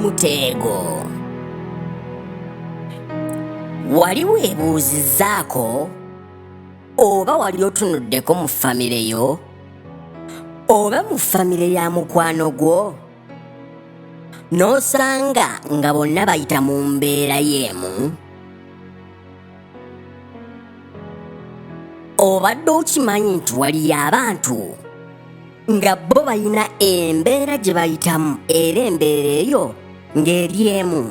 muteego. Wali weebuuzizzaako oba wali otunuddeko mu famire yo oba mu famire ya mukwano gwo n'osanga nga bonna bayita mu mbeera y'emu? Obadde okimanyi nti waliyo abantu nga bo balina embeera gye bayitamu era embeera eyo ng'eri emu?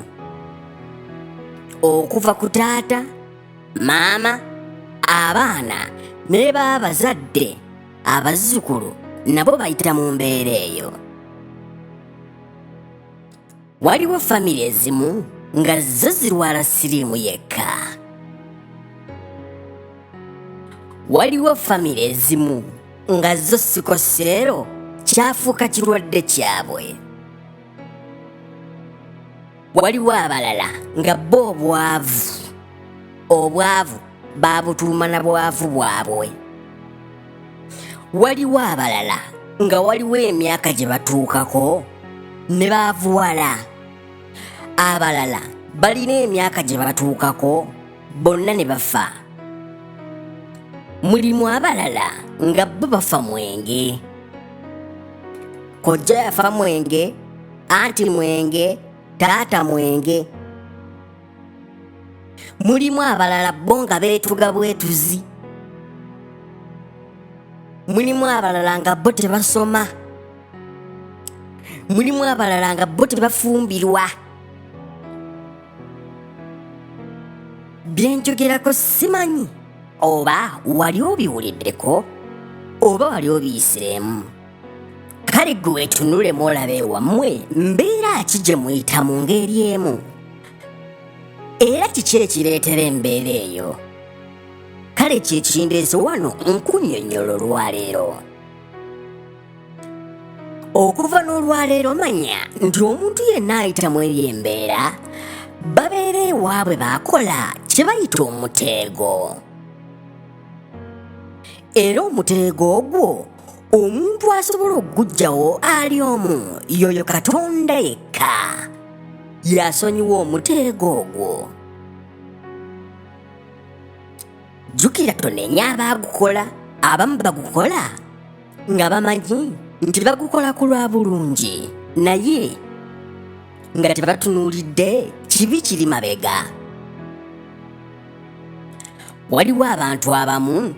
Okuva ku taata, maama, abaana ne baabazadde, abazzukulu nabo bayita mu mbeera eyo. Waliwo famire ezimu nga zo zirwala siriimu yekka. Waliwo famire ezimu nga zo sikoseero kyafuuka kirwadde kyabwe. Waliwo abalala nga bo obwavu baabutuuma na bwavu bwabwe. Waliwo abalala nga waliwo emyaka gye batuukako ne baavuwala. Abalala balina emyaka gye batuukako bonna ne bafa. Mulimu abalala nga bo bafa mwenge. Kojja yafa mwenge, anti mwenge, taata mwenge. Mulimu abalala bo nga beetuga bwetuzi. Mulimu abalala nga bo tebasoma. Mulimu abalala nga bo tebafumbirwa. Bye njogerako simanyi oba wali obiwuliddeko oba wali obiyisiremu. Kale gwe weetunulemu olabe ewammwe mbeera ki gye muyita mu ngeri emu, era kiki ekireetera embeera eyo? Kale kye kindeese wano nkunnyonnyola olwaleero. Okuva n'olwaleero manya nti omuntu yenna ayitamu eri embeera babeera ewaabwe baakola kye bayita omuteego. Era omuteego ogwo omuntu asobola okuguggyawo ali omu yoyo Katonda yekka y'asonyiwa omuteego ogwo. Jjukira tonenya abaagukola. Abamu bagukola nga bamanyi nti bagukola ku lwa bulungi naye nga tebatunuulidde kibi kiri mabega. Waliwo abantu abamu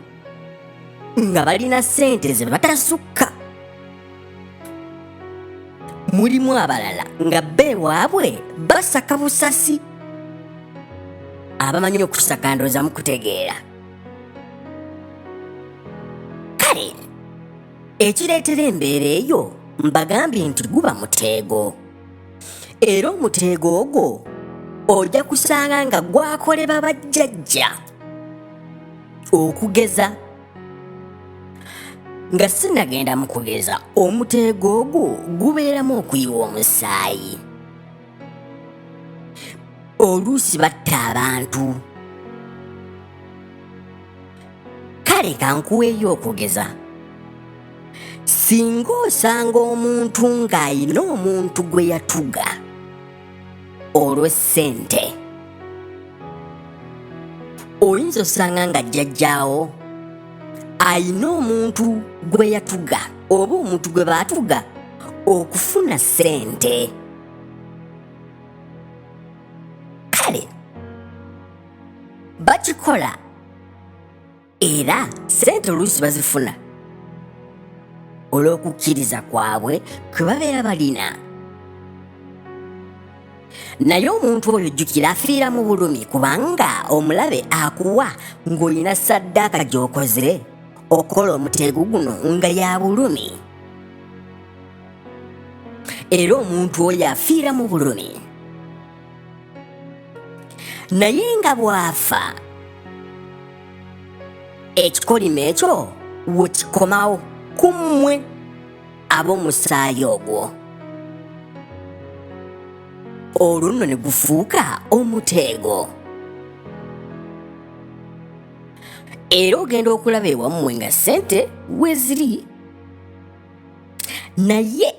nga balina ssente ze batasukka. Mulimu abalala nga beewaabwe basaka busasi. Abamanyi okusaka ndowooza mukutegeera. Kale ekireetera embeera eyo mbagambye nti guba muteego. Era omuteego ogwo ojja kusanga nga gwakoleba bajjajja. Okugeza nga sinnagenda mu kugeza, omuteego ogwo gubeeramu okuyiwa omusaayi. Oluusi batta abantu. Kale kankuweeyo okugeza. Singa osanga omuntu ng'ayina omuntu gwe yatuga olw'essente, oyinza osanga nga jjajjaawo ayina omuntu gwe yatuga oba omuntu gwe baatuga okufuna ssente. Kale bakikola era ssente oluusi bazifuna olw'okukkiriza kwabwe kwe babeera balina. Naye omuntu oyo jjukira afiira mu bulumi, kubanga omulabe akuwa ng'olina ssaddaaka gy'okozere okola omuteego guno nga ya bulumi. Era omuntu oyo afiira mu bulumi. Naye nga bw'afa, ekikolimo ekyo we kikomawo ku mmwe ab'omusaayi ogwo. Olwo nno ne gufuuka omuteego. Era ogenda okulaba ewammwe nga ssente we ziri. Naye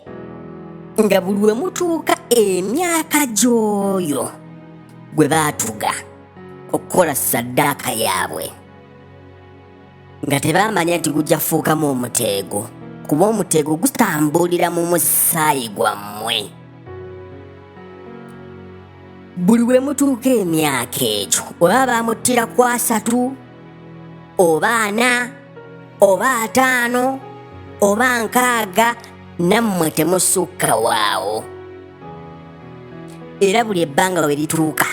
nga buli we mutuuka emyaka gy'oyo gwe baatuga okukola saddaaka yaabwe nga tebamanya nti gujja fuukamu omuteego kuba omuteego gutambulira mu musaayi gwammwe. Buli we mutuuka emyaka egyo oba bamuttira ku 3 oba 4 oba 5 oba 6 nammwe temusukka waawo. Era buli ebbanga we lituuka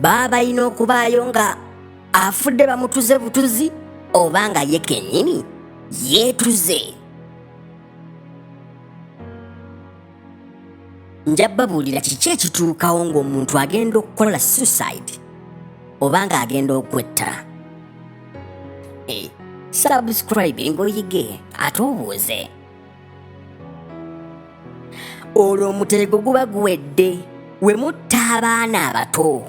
baba balina okubaayo nga afudde bamutuze butuzi oba nga ye kennyini yeetuze. Njababuulira kiki ekituukawo ng'omuntu agenda okukola suicide oba nga agenda okwetta. Subscribe ng'oyige ate obuuze. Olwo omuteego guba guwedde we mutta abaana abato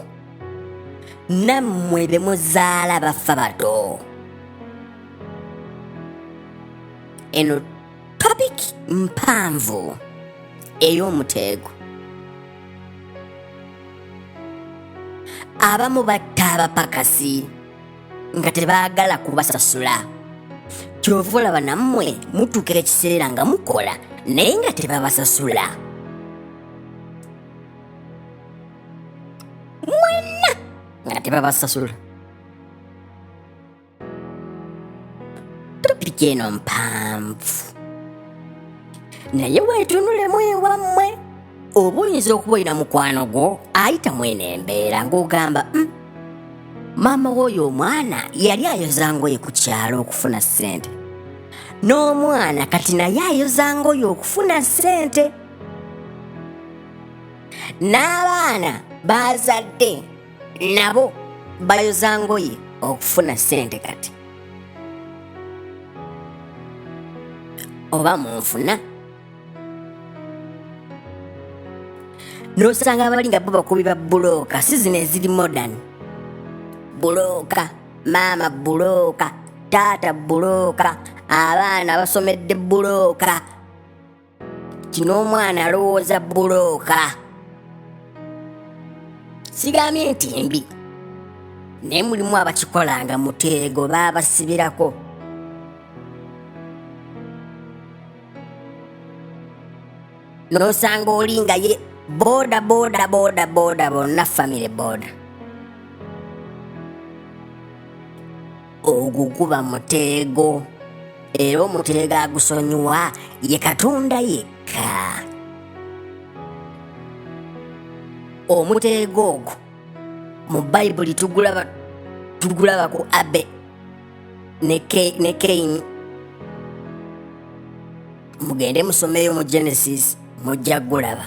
nammwe be muzaala bafa bato. Eno topic mpanvu ey'omuteego. Abamu batta abapakasi nga tebaagala kubasasula. Kyova olaba nammwe mutuuka ekiseera nga mukola naye nga tebabasasula. Mwenna nga tebabasasula. Topiki eno mpanvu naye weetunulemu ewammwe. Oba oyinza okuba olina mukwano gwo ayita mweno embeera ng'ogamba maama w'oyo omwana yali ayoza ngoye ku kyalo okufuna ssente, n'omwana kati naye ayoza ngoye okufuna ssente, n'abaana bazadde nabo bayoza ngoye okufuna ssente. Kati oba munfuna n'osanga abali nga bo bakubi ba bulooka, si zino eziri modern. Bulooka, maama bulooka, taata bulooka, abaana basomedde bulooka, kino omwana alowooza bulooka. Sigambye nti mbi naye mulimu abakikolanga muteego baabasibirako. N'osanga oli nga ye boda bonna family boda. Ogwo guba muteego, era omuteego agusonyiwa ye Katonda yekka. Omuteego ogwo mu Bayibuli tugulaba ku Abe ne Kaini. Mugende musomeyo mu Genesis mujja gulaba.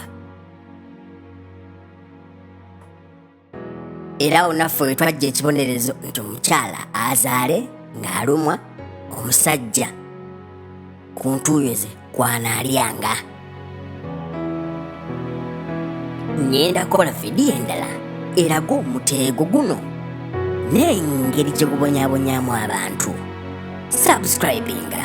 Era awo naffe we twajja ekibonerezo nti omukyala azaale ng'alumwa, omusajja ku ntuuyo ze kw'anaalyanga. Ngenda kukola vidiyo endala eraga omuteego guno n'engeri gye gubonyaabonyaamu abantu. Subscribinga.